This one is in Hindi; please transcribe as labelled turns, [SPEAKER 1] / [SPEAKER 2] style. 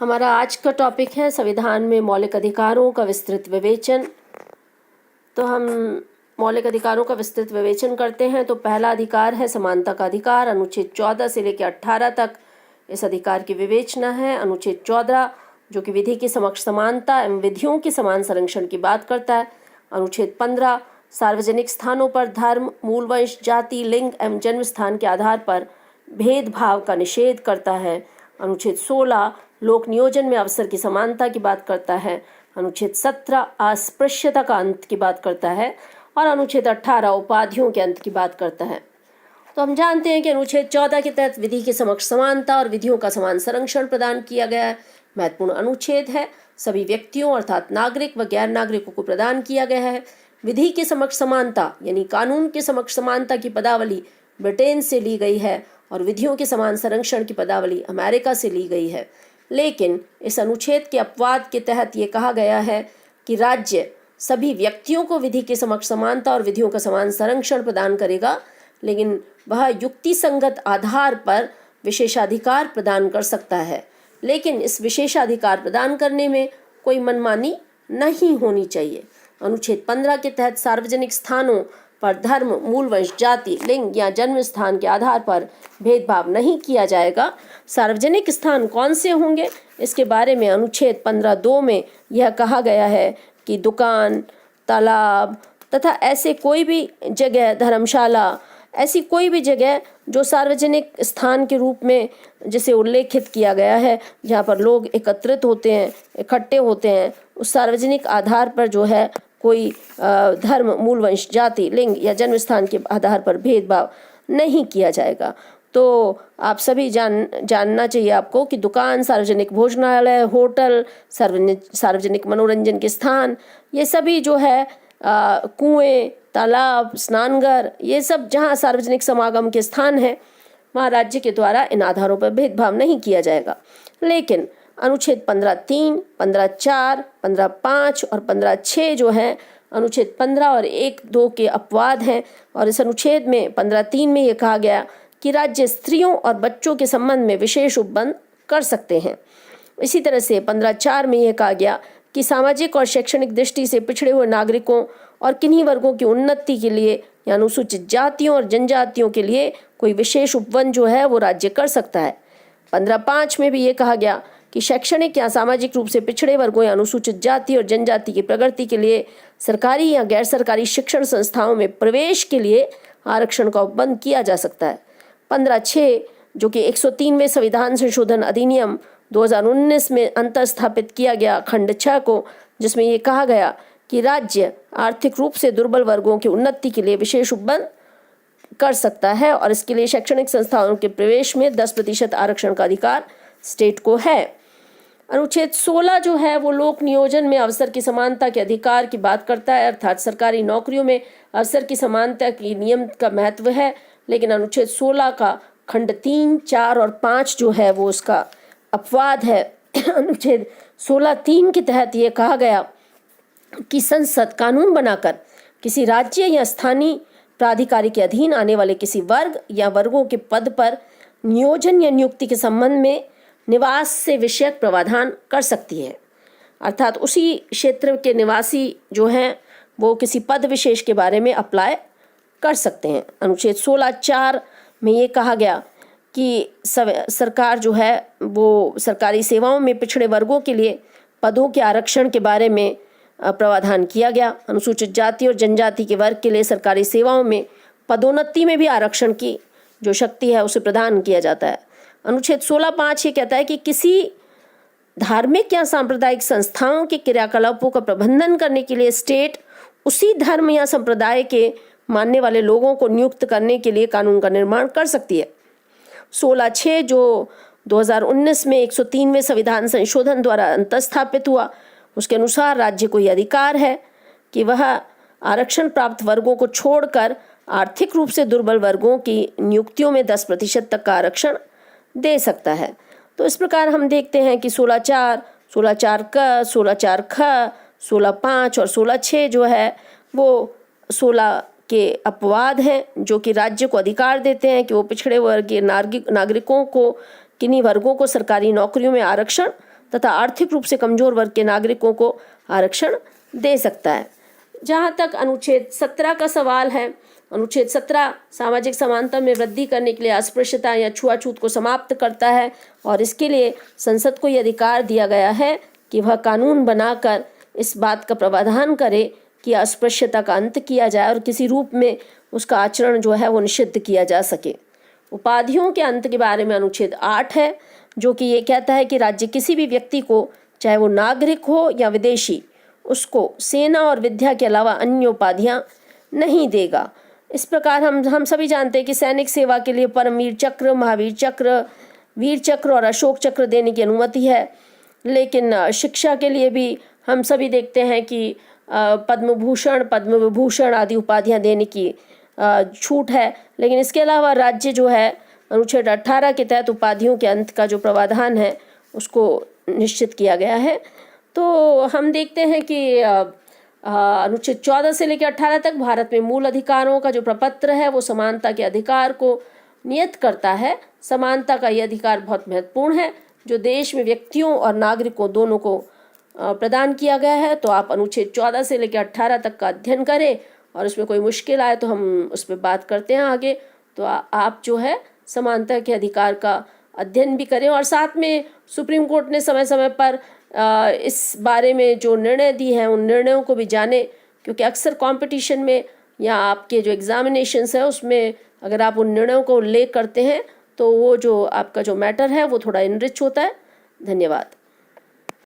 [SPEAKER 1] हमारा आज का टॉपिक है संविधान में मौलिक अधिकारों का विस्तृत विवेचन। तो हम मौलिक अधिकारों का विस्तृत विवेचन करते हैं। तो पहला अधिकार है समानता का अधिकार। अनुच्छेद 14 से लेकर 18 तक इस अधिकार की विवेचना है। अनुच्छेद 14 जो कि विधि की समक्ष समानता एवं विधियों के समान संरक्षण की बात करता है। अनुच्छेद 15 सार्वजनिक स्थानों पर धर्म, मूल वंश, जाति, लिंग एवं जन्म स्थान के आधार पर भेदभाव का निषेध करता है। अनुच्छेद 16 लोक नियोजन में अवसर की समानता की बात करता है। अनुच्छेद 17 अस्पृश्यता का अंत की बात करता है और अनुच्छेद 18 उपाधियों के अंत की बात करता है। तो हम जानते हैं कि अनुच्छेद 14 के तहत विधि के समक्ष समानता और विधियों का समान संरक्षण प्रदान किया गया है। महत्वपूर्ण अनुच्छेद है। सभी व्यक्तियों अर्थात नागरिक व गैर नागरिकों को प्रदान किया गया है। विधि के समक्ष समानता यानी कानून के समक्ष समानता की पदावली ब्रिटेन से ली गई है और विधियों के समान संरक्षण की पदावली अमेरिका से ली गई है। लेकिन इस अनुच्छेद के अपवाद के तहत ये कहा गया है कि राज्य सभी व्यक्तियों को विधि के समक्ष समानता और विधियों का समान संरक्षण प्रदान करेगा, लेकिन वह युक्ति संगत आधार पर विशेषाधिकार प्रदान कर सकता है। लेकिन इस विशेषाधिकार प्रदान करने में कोई मनमानी नहीं होनी चाहिए। अनुच्छेद 15 के तहत सार्वजनिक स्थानों पर धर्म, मूल वंश, जाति, लिंग या जन्म स्थान के आधार पर भेदभाव नहीं किया जाएगा। सार्वजनिक स्थान कौन से होंगे, इसके बारे में अनुच्छेद 15(2) में यह कहा गया है कि दुकान, तालाब तथा ऐसे कोई भी जगह, धर्मशाला, ऐसी कोई भी जगह जो सार्वजनिक स्थान के रूप में जिसे उल्लेखित किया गया है, जहाँ पर लोग एकत्रित होते हैं, इकट्ठे होते हैं, उस सार्वजनिक आधार पर जो है कोई धर्म, मूल वंश, जाति, लिंग या जन्म स्थान के आधार पर भेदभाव नहीं किया जाएगा। तो आप सभी जानना चाहिए आपको कि दुकान, सार्वजनिक भोजनालय, होटल, सार्वजनिक मनोरंजन के स्थान, ये सभी जो है कुएं, तालाब, स्नानघर, ये सब जहाँ सार्वजनिक समागम के स्थान हैं, वहाँ राज्य के द्वारा इन आधारों पर भेदभाव नहीं किया जाएगा। लेकिन अनुच्छेद 15(3), 15(4), 15(5) और 15(6) जो है अनुच्छेद 15 और 1(2) के अपवाद हैं। और इस अनुच्छेद में 15(3) में ये कहा गया कि राज्य स्त्रियों और बच्चों के संबंध में विशेष उपबंध कर सकते हैं। इसी तरह से 15(4) में यह कहा गया कि सामाजिक और शैक्षणिक दृष्टि से पिछड़े हुए नागरिकों और किन्हीं वर्गों की उन्नति के लिए या अनुसूचित जातियों और जनजातियों के लिए कोई विशेष उपबंध जो है वो राज्य कर सकता है। 15(5) में भी ये कहा गया कि शैक्षणिक या सामाजिक रूप से पिछड़े वर्गों या अनुसूचित जाति और जनजाति की प्रगति के लिए सरकारी या गैर सरकारी शिक्षण संस्थाओं में प्रवेश के लिए आरक्षण का उपबंध किया जा सकता है। 15(6) जो कि 103वें संविधान संशोधन अधिनियम 2019 में अंतर्स्थापित किया गया खंड 6 को, जिसमें ये कहा गया कि राज्य आर्थिक रूप से दुर्बल वर्गों की उन्नति के लिए विशेष उपबंध कर सकता है और इसके लिए शैक्षणिक संस्थाओं के प्रवेश में 10% आरक्षण का अधिकार स्टेट को है। अनुच्छेद 16 जो है वो लोक नियोजन में अवसर की समानता के अधिकार की बात करता है, अर्थात सरकारी नौकरियों में अवसर की समानता की नियम का महत्व है। लेकिन अनुच्छेद 16 का खंड 3, 4 और 5 जो है वो उसका अपवाद है। अनुच्छेद 16(3) के तहत ये कहा गया कि संसद कानून बनाकर किसी राज्य या स्थानीय प्राधिकारी के अधीन आने वाले किसी वर्ग या वर्गों के पद पर नियोजन या नियुक्ति के संबंध में निवास से विषयक प्रावधान कर सकती है। अर्थात उसी क्षेत्र के निवासी जो हैं वो किसी पद विशेष के बारे में अप्लाई कर सकते हैं। अनुच्छेद 16(4) में ये कहा गया कि सरकार जो है वो सरकारी सेवाओं में पिछड़े वर्गों के लिए पदों के आरक्षण के बारे में प्रावधान किया गया। अनुसूचित जाति और जनजाति के वर्ग के लिए सरकारी सेवाओं में पदोन्नति में भी आरक्षण की जो शक्ति है उसे प्रदान किया जाता है। अनुच्छेद 16(5) ये कहता है कि किसी धार्मिक या सांप्रदायिक संस्थाओं के क्रियाकलापों का प्रबंधन करने के लिए स्टेट उसी धर्म या संप्रदाय के मानने वाले लोगों को नियुक्त करने के लिए कानून का निर्माण कर सकती है। 16(6) जो 2019 में 103वें संविधान संशोधन द्वारा अंतर्स्थापित हुआ, उसके अनुसार राज्य को यह अधिकार है कि वह आरक्षण प्राप्त वर्गों को छोड़कर आर्थिक रूप से दुर्बल वर्गों की नियुक्तियों में 10% तक का आरक्षण दे सकता है। तो इस प्रकार हम देखते हैं कि 16(4), 16(4)क, 16(4)ख, 16(5) और 16(6) जो है वो 16 के अपवाद हैं जो कि राज्य को अधिकार देते हैं कि वो पिछड़े वर्ग के नागरिकों को, किन्हीं वर्गों को सरकारी नौकरियों में आरक्षण तथा आर्थिक रूप से कमजोर वर्ग के नागरिकों को आरक्षण दे सकता है। जहाँ तक अनुच्छेद 17 का सवाल है, अनुच्छेद 17 सामाजिक समानता में वृद्धि करने के लिए अस्पृश्यता या छुआछूत को समाप्त करता है और इसके लिए संसद को यह अधिकार दिया गया है कि वह कानून बनाकर इस बात का प्रावधान करे कि अस्पृश्यता का अंत किया जाए और किसी रूप में उसका आचरण जो है वो निषिद्ध किया जा सके। उपाधियों के अंत के बारे में अनुच्छेद 8 है, जो कि ये कहता है कि राज्य किसी भी व्यक्ति को, चाहे वो नागरिक हो या विदेशी, उसको सेना और विद्या के अलावा अन्य उपाधियां नहीं देगा। इस प्रकार हम सभी जानते हैं कि सैनिक सेवा के लिए परमवीर चक्र, महावीर चक्र, वीर चक्र और अशोक चक्र देने की अनुमति है, लेकिन शिक्षा के लिए भी हम सभी देखते हैं कि पद्म भूषण, पद्म विभूषण आदि उपाधियां देने की छूट है। लेकिन इसके अलावा राज्य जो है अनुच्छेद 18 के तहत उपाधियों के अंत का जो प्रावधान है उसको निश्चित किया गया है। तो हम देखते हैं कि अनुच्छेद 14 से लेकर 18 तक भारत में मूल अधिकारों का जो प्रपत्र है वो समानता के अधिकार को नियत करता है। समानता का यह अधिकार बहुत महत्वपूर्ण है जो देश में व्यक्तियों और नागरिकों दोनों को प्रदान किया गया है। तो आप अनुच्छेद 14 से लेकर 18 तक का अध्ययन करें और उसमें कोई मुश्किल आए तो हम उस पर बात करते हैं आगे। तो आप जो है समानता के अधिकार का अध्ययन भी करें और साथ में सुप्रीम कोर्ट ने समय समय पर इस बारे में जो निर्णय दिए हैं उन निर्णयों को भी जाने, क्योंकि अक्सर कंपटीशन में या आपके जो एग्जामिनेशंस है उसमें अगर आप उन निर्णयों को उल्लेख करते हैं तो वो जो आपका जो मैटर है वो थोड़ा इनरिच होता है। धन्यवाद।